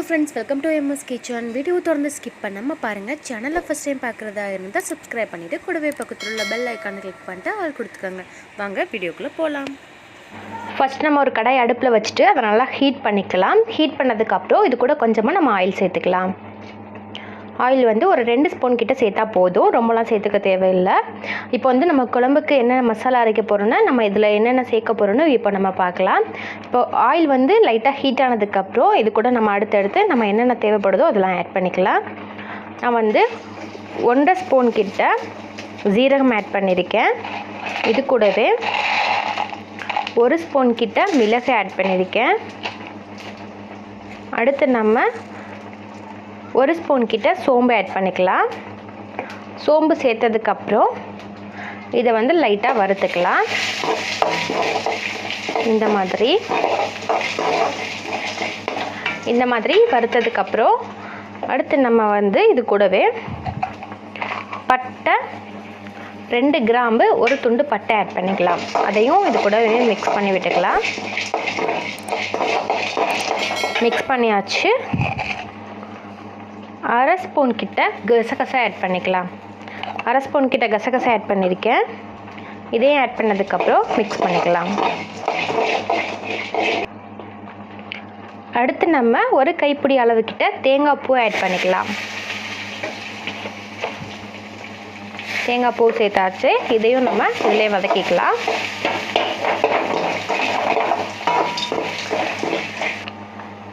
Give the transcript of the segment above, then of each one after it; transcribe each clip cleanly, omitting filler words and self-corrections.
friends, welcome to MS Kitchen. Video தொடர்ந்து skip பண்ணாம பாருங்க. சேனலை ஃபர்ஸ்ட் டைம் பார்க்குறதா இருந்தால் சப்ஸ்கிரைப் பண்ணிட்டு கூடவே பக்கத்தில் உள்ள பெல் ஐக்கானை கிளிக் பண்ணிட்டு ஆல் கொடுத்துக்கோங்க. வாங்க வீடியோக்குள்ளே போகலாம். ஃபஸ்ட் நம்ம ஒரு கடாய் அடுப்பில் வச்சுட்டு அதை நல்லா ஹீட் பண்ணிக்கலாம். ஹீட் பண்ணதுக்கப்புறம் இது கூட கொஞ்சமாக நம்ம ஆயில் சேர்த்துக்கலாம். ஆயில் வந்து ஒரு 2 ஸ்பூன் கிட்ட சேர்த்தா போதும், ரொம்பலாம் சேர்த்துக்க தேவையில்லை. இப்போ வந்து நம்ம குழம்புக்கு என்னென்ன மசாலா அரைக்க போகிறோன்னா நம்ம இதில் என்னென்ன சேர்க்க போகிறோன்னு இப்போ நம்ம பார்க்கலாம். இப்போ ஆயில் வந்து லைட்டாக ஹீட் ஆனதுக்கப்புறம் இது கூட நம்ம அடுத்தடுத்து நம்ம என்னென்ன தேவைப்படுதோ அதெல்லாம் ஆட் பண்ணிக்கலாம். நான் வந்து 1.5 ஸ்பூன் கிட்ட ஜீரகம் ஆட் பண்ணியிருக்கேன். இது கூடவே 1 ஸ்பூன் கிட்ட மிளகு ஆட் பண்ணியிருக்கேன். அடுத்து நம்ம 1 ஸ்பூன் கிட்ட சோம்பு ஆட் பண்ணிக்கலாம். சோம்பு சேர்த்ததுக்கப்புறம் இதை வந்து லைட்டாக வறுத்துக்கலாம். இந்த மாதிரி வறுத்ததுக்கப்புறம் அடுத்து நம்ம வந்து இது கூடவே பட்டை 2 கிராம்பு 1 துண்டு பட்டை ஆட் பண்ணிக்கலாம். அதையும் இது கூடவே மிக்ஸ் பண்ணி விட்டுக்கலாம். மிக்ஸ் பண்ணியாச்சு. 1/2 ஸ்பூன் கிட்ட கசகசா ஆட் பண்ணிக்கலாம். 1/2 ஸ்பூன் கிட்ட கசகசா ஆட் பண்ணியிருக்கேன். இதையும் ஆட் பண்ணதுக்கப்புறம் மிக்ஸ் பண்ணிக்கலாம். அடுத்து நம்ம ஒரு கைப்பிடி அளவு கிட்ட தேங்காய் பூ ஆட் பண்ணிக்கலாம். தேங்காய் பூ சேர்த்தாச்சு. இதையும் நம்ம இதிலே வதக்கிக்கலாம்.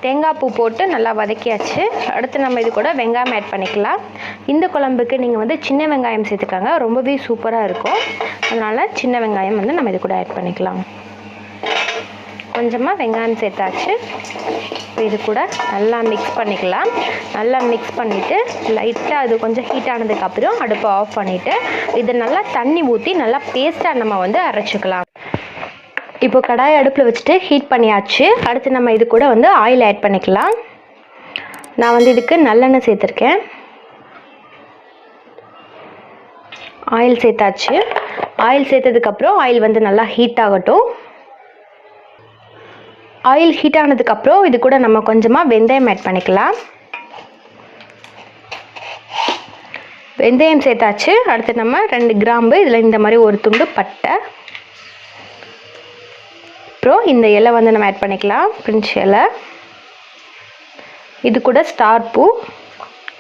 தேங்காய் பூ போட்டு நல்லா வதக்கியாச்சு. அடுத்து நம்ம இது கூட வெங்காயம் ஆட் பண்ணிக்கலாம். இந்த குழம்புக்கு நீங்கள் வந்து சின்ன வெங்காயம் சேர்த்துக்காங்க, ரொம்பவே சூப்பராக இருக்கும். அதனால் சின்ன வெங்காயம் வந்து நம்ம இது கூட ஆட் பண்ணிக்கலாம். கொஞ்சமாக வெங்காயம் சேர்த்தாச்சு. இது கூட நல்லா மிக்ஸ் பண்ணிக்கலாம். நல்லா மிக்ஸ் பண்ணிவிட்டு லைட்டாக அது கொஞ்சம் ஹீட் ஆனதுக்கப்புறம் அடுப்பை ஆஃப் பண்ணிவிட்டு இதை நல்லா தண்ணி ஊற்றி நல்லா பேஸ்ட்டாக நம்ம வந்து அரைச்சிக்கலாம். இப்போ கடாயை அடுப்பில் வச்சுட்டு ஹீட் பண்ணியாச்சு. அடுத்து நம்ம இது கூட வந்து ஆயில் ஆட் பண்ணிக்கலாம். நான் வந்து இதுக்கு நல்லெண்ணெய் சேர்த்துருக்கேன். ஆயில் சேர்த்தாச்சு. ஆயில் சேர்த்ததுக்கப்புறம் ஆயில் வந்து நல்லா ஹீட் ஆகட்டும். ஆயில் ஹீட் ஆனதுக்கப்புறம் இது கூட நம்ம கொஞ்சமாக வெந்தயம் ஆட் பண்ணிக்கலாம். வெந்தயம் சேர்த்தாச்சு. அடுத்து நம்ம 2 கிராம்பு, இதில் இந்த மாதிரி 1 துண்டு பட்டை, அப்புறம் இந்த இலை வந்து நம்ம ஆட் பண்ணிக்கலாம், பிரிஞ்சி இலை. இது கூட ஸ்டார் பூ,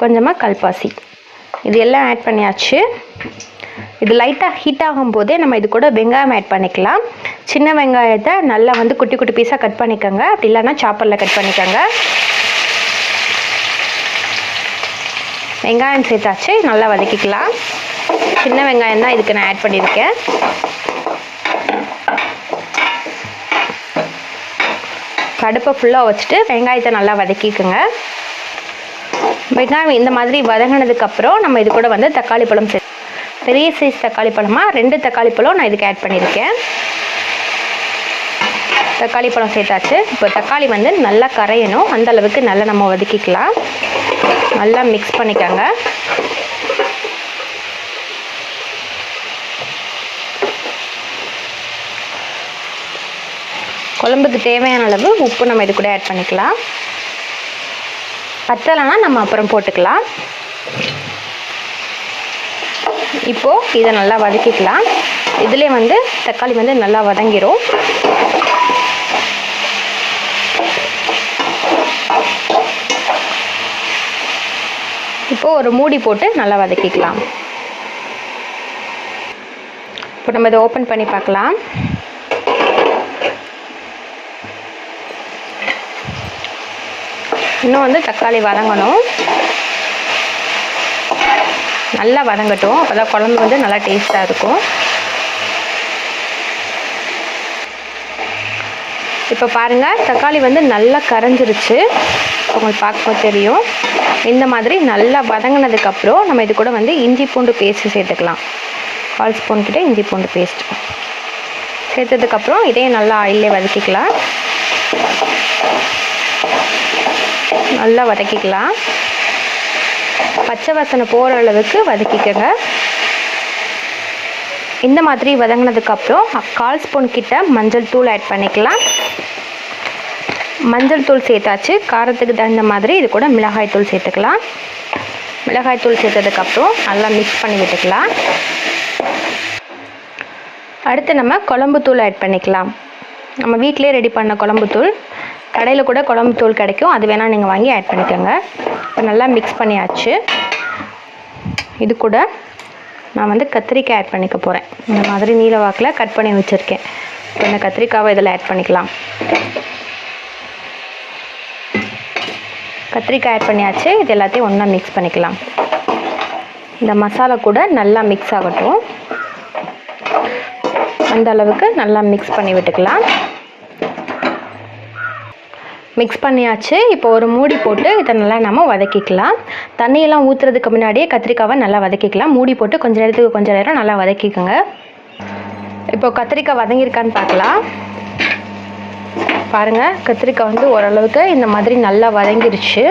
கொஞ்சமாக கல்பாசி, இது எல்லாம் ஆட் பண்ணியாச்சு. இது லைட்டாக ஹீட் ஆகும்போதே நம்ம இது கூட வெங்காயம் ஆட் பண்ணிக்கலாம். சின்ன வெங்காயத்தை நல்லா வந்து குட்டி குட்டி பீஸாக கட் பண்ணிக்கோங்க, அப்படி இல்லைன்னா சாப்பரில் கட் பண்ணிக்கோங்க. வெங்காயம் சேர்த்தாச்சு. நல்லா வதக்கிக்கலாம். சின்ன வெங்காயம் தான் இதுக்கு நான் ஆட் பண்ணியிருக்கேன். அடுப்பை ஃபுல்லாக வச்சுட்டு வெங்காயத்தை நல்லா வதக்கிக்குங்க. வெங்காயம் இந்த மாதிரி வதங்கினதுக்கப்புறம் நம்ம இது கூட வந்து தக்காளி பழம் பெரிய சைஸ் தக்காளி பழமாக 2 தக்காளி பழம் நான் இதுக்கு ஆட் பண்ணியிருக்கேன். தக்காளி பழம் சேர்த்தாச்சு. இப்போ தக்காளி வந்து நல்லா கரையணும், அந்த அளவுக்கு நல்லா நம்ம வதக்கிக்கலாம். நல்லா மிக்ஸ் பண்ணிக்கோங்க. குழம்புக்கு தேவையான அளவு உப்பு நம்ம இது கூட ஆட் பண்ணிக்கலாம். பத்தலைன்னா நம்ம அப்புறம் போட்டுக்கலாம். இப்போது இதை நல்லா வதக்கிக்கலாம். இதிலே வந்து தக்காளி வந்து நல்லா வதங்கிரும். இப்போது ஒரு மூடி போட்டு நல்லா வதக்கிக்கலாம். இப்போ நம்ம இதை ஓப்பன் பண்ணி பார்க்கலாம். இன்னும் வந்து தக்காளி வதங்கணும், நல்லா வதங்கட்டும். அப்போ தான் குழம்பு வந்து நல்லா டேஸ்ட்டாக இருக்கும். இப்போ பாருங்கள், தக்காளி வந்து நல்லா கரைஞ்சிருச்சு. உங்களுக்கு பார்க்கும்போது தெரியும். இந்த மாதிரி நல்லா வதங்கினதுக்கப்புறம் நம்ம இது கூட வந்து இஞ்சி பூண்டு பேஸ்ட்டு சேர்த்துக்கலாம். 1/4 ஸ்பூன் கிட்ட இஞ்சி பூண்டு பேஸ்ட் சேர்த்ததுக்கப்புறம் இதையும் நல்லா ஆயிலே வதக்கிக்கலாம். நல்லா வதக்கிக்கலாம். பச்சை வாசனை போகிற அளவுக்கு வதக்கிக்கங்க. இந்த மாதிரி வதங்கினதுக்கப்புறம் 1/4 ஸ்பூன் கிட்ட மஞ்சள் தூள் ஆட் பண்ணிக்கலாம். மஞ்சள் தூள் சேர்த்தாச்சு. காரத்துக்கு தகுந்த மாதிரி இது கூட மிளகாய் தூள் சேர்த்துக்கலாம். மிளகாய் தூள் சேர்த்ததுக்கப்புறம் நல்லா மிக்ஸ் பண்ணி விட்டுக்கலாம். அடுத்து நம்ம குழம்பு தூள் ஆட் பண்ணிக்கலாம். நம்ம வீட்டிலே ரெடி பண்ண குழம்பு தூள், கடையில் கூட குழம்பு தூள் கிடைக்கும், அது வேணால் நீங்கள் வாங்கி ஆட் பண்ணிக்கோங்க. இப்போ நல்லா மிக்ஸ் பண்ணியாச்சு. இது கூட நான் வந்து கத்திரிக்காய் ஆட் பண்ணிக்க போகிறேன். இந்த மாதிரி நீல வாக்கில் கட் பண்ணி வச்சுருக்கேன். இப்போ இந்த கத்திரிக்காவை இதில் ஆட் பண்ணிக்கலாம். கத்திரிக்காய் ஆட் பண்ணியாச்சு. இது எல்லாத்தையும் ஒன்றா மிக்ஸ் பண்ணிக்கலாம். இந்த மசாலா கூட நல்லா மிக்ஸ் ஆகட்டும். அந்த அளவுக்கு நல்லா மிக்ஸ் பண்ணி விட்டுக்கலாம். மிக்ஸ் பண்ணியாச்சு. இப்போ ஒரு மூடி போட்டு இதை நல்லா நம்ம வதக்கிக்கலாம். தண்ணியெல்லாம் ஊற்றுறதுக்கு முன்னாடியே கத்திரிக்காவை நல்லா வதக்கிக்கலாம். மூடி போட்டு கொஞ்ச நேரம் நல்லா வதக்கிக்கோங்க. இப்போ கத்திரிக்காய் வதங்கியிருக்கான்னு பார்க்கலாம். பாருங்கள், கத்திரிக்காய் வந்து ஓரளவுக்கு இந்த மாதிரி நல்லா வதங்கிருச்சு.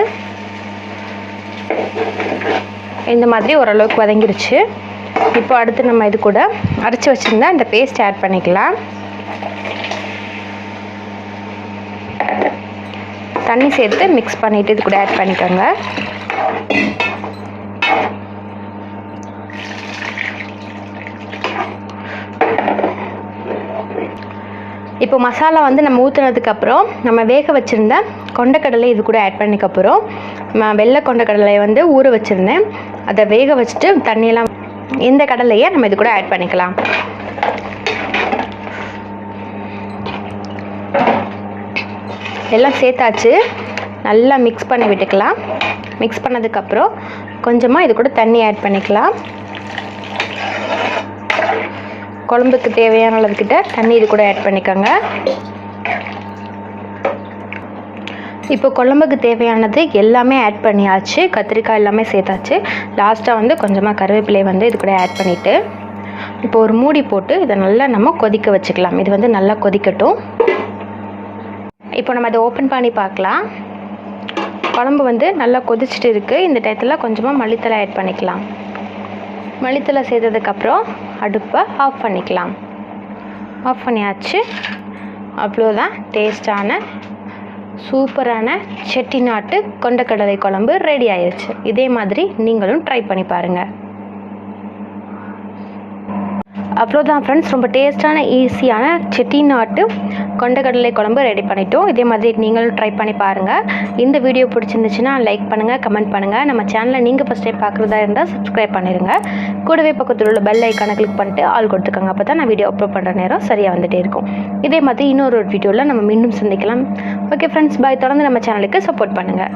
இந்த மாதிரி ஓரளவுக்கு வதங்கிருச்சு. இப்போ அடுத்து நம்ம இது கூட அரைச்சி வச்சுருந்தா இந்த பேஸ்ட் ஆட் பண்ணிக்கலாம். தண்ணி சேர்த்து மிக்ஸ் பண்ணிவிட்டு இது கூட ஆட் பண்ணிக்கோங்க. இப்போ மசாலா வந்து நம்ம ஊற்றுனதுக்கப்புறம் நம்ம வேக வச்சுருந்த கொண்டக்கடலை இது கூட ஆட் பண்ணிக்கப்புறம் நான் வெள்ளை கொண்டக்கடலை வந்து ஊற வச்சுருந்தேன். அதை வேக வச்சுட்டு தண்ணியெல்லாம் இந்த கடலையை நம்ம இது கூட ஆட் பண்ணிக்கலாம். எல்லாம் சேர்த்தாச்சு. நல்லா மிக்ஸ் பண்ணி விட்டுக்கலாம். மிக்ஸ் பண்ணதுக்கப்புறம் கொஞ்சமாக இது கூட தண்ணி ஆட் பண்ணிக்கலாம். குழம்புக்கு தேவையான அளவுக்கிட்ட தண்ணி இது கூட ஆட் பண்ணிக்கோங்க. இப்போ குழம்புக்கு தேவையானது எல்லாமே ஆட் பண்ணியாச்சு. கத்திரிக்காய் எல்லாமே சேர்த்தாச்சு. லாஸ்ட்டாக வந்து கொஞ்சமாக கருவேப்பிலை வந்து இது கூட ஆட் பண்ணிவிட்டு இப்போ ஒரு மூடி போட்டு இதை நல்லா நம்ம கொதிக்க வச்சுக்கலாம். இது வந்து நல்லா கொதிக்கட்டும். இப்போ நம்ம அதை ஓப்பன் பண்ணி பார்க்கலாம். குழம்பு வந்து நல்லா கொதிச்சுட்டு இருக்குது. இந்த டயத்தில் கொஞ்சமாக மல்லித்தலை ஆட் பண்ணிக்கலாம். மல்லித்தலை சேர்த்ததுக்கப்புறம் அடுப்பை ஆஃப் பண்ணிக்கலாம். ஆஃப் பண்ணியாச்சு. அவ்வளோதான், டேஸ்டான சூப்பரான செட்டிநாட்டு கொண்டக்கடலை குழம்பு ரெடி ஆயிடுச்சு. இதே மாதிரி நீங்களும் ட்ரை பண்ணி பாருங்கள். அவ்வளோதான் ஃப்ரெண்ட்ஸ், ரொம்ப டேஸ்டான ஈஸியான செட்டிநாட்டு கொண்டக்கடலை குழம்பு ரெடி பண்ணிட்டோம். இதே மாதிரி நீங்களும் ட்ரை பண்ணி பாருங்கள். இந்த வீடியோ பிடிச்சிருந்துச்சுன்னா லைக் பண்ணுங்கள், கமெண்ட் பண்ணுங்கள். நம்ம சேனலை நீங்கள் ஃபஸ்ட் டைம் பார்க்குறதா இருந்தால் சப்ஸ்கிரைப் பண்ணிடுங்க. கூடவே பக்கத்தில் உள்ள பெல் ஐக்கானை கிளிக் பண்ணிட்டு ஆல் கொடுத்துக்கோங்க. அப்போ தான் நான் வீடியோ அப்லோட் பண்ணுற நேரம் சரியாக வந்துகிட்டே இருக்கும். இதே மாதிரி இன்னொரு வீடியோவில் நம்ம மீண்டும் சந்திக்கலாம். ஓகே ஃப்ரெண்ட்ஸ், பாய். தொடர்ந்து நம்ம சேனலுக்கு சப்போர்ட் பண்ணுங்கள்.